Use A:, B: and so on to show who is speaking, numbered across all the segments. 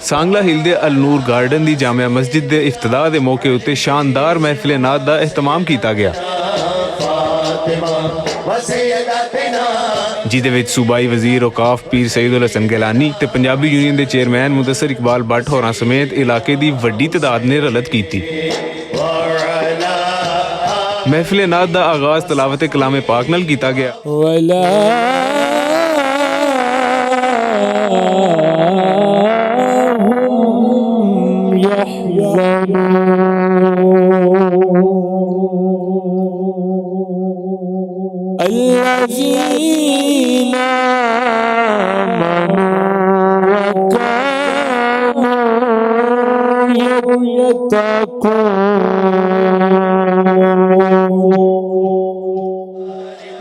A: सांगला हिल दे अल नूर garden दी जामिया मस्जिद दे इफ्तिताह दे मौके उत्ते शानदार महफिल नात दा एहतमाम कीता गया, जिहदे विच सूबाई वजीर औकाफ पीर सईदुल हसन गिलानी ते पंजाबी यूनियन दे चेयरमैन मुदस्सिर इकबाल भट्ट होरां समेत इलाके दी वड्डी तादाद ने रलत कीती। महफिल नात दा आगाज तलावत कलाम पाक नाल कीता गया।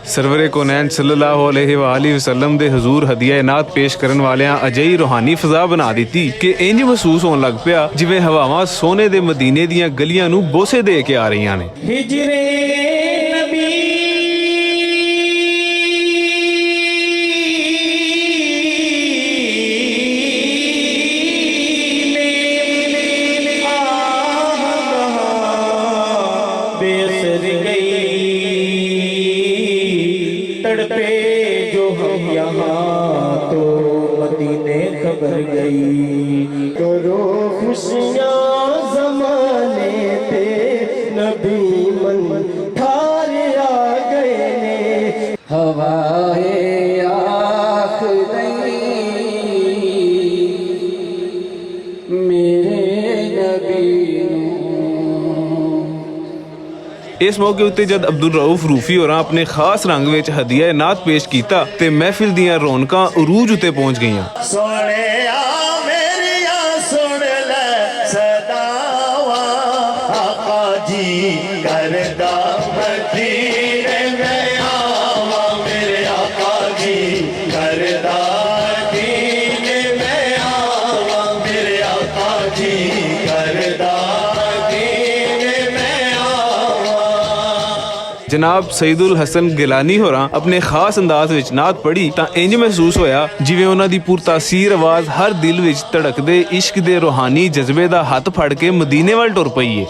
A: सरवरे कोनैन सल्लल्लाहु अलैहि वसल्लम दे हजूर हदिया नात पेश करन वालियां अजई रूहानी फिजा बना दी कि इंज महसूस होने लग पिया जिवें हवावां सोने दे मदीने दियां गलियां नूं बोसे दे के आ रहीआं ने।
B: तड़पे जो हम यहाँ तो मदीने खबर गई, करो खुशियाँ ज़माने पे नबी मन ठार आ गए ने। हवाए आखिरी मेरे नबी।
A: इस मौके उत्ते जद अब्दुल रऊफ रूफी होरां अपने खास रंग विच हदिया नात पेश कीता ते महफिल दियां रौनकां उरूज उत्ते पहुंच गईयां। जनाब सईदुल हसन गिलानी होरां अपने खास अंदाज विच नात पढ़ी तां इंज महसूस होया जिवें उन्हां दी पुरतासीर आवाज़ हर दिल विच धड़कदे इश्क दे रूहानी जज्बे दा हथ फड़ के मदीने वल टुर पई है।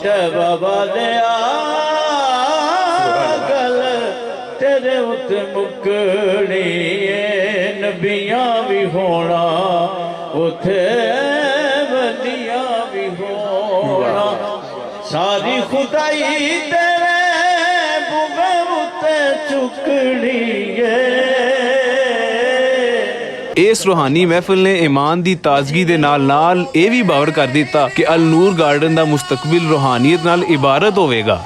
B: तेरे उत्ते मुकड़ी नबियां भी होना, उथे वलियां भी होना, सारी खुदाई
A: इस रूहानी महफिल ने ईमान दी ताजगी दे नाल नाल ये भी बावर कर दिता कि अल नूर गार्डन दा मुस्तकबिल रूहानियत नाल इबारत होवेगा।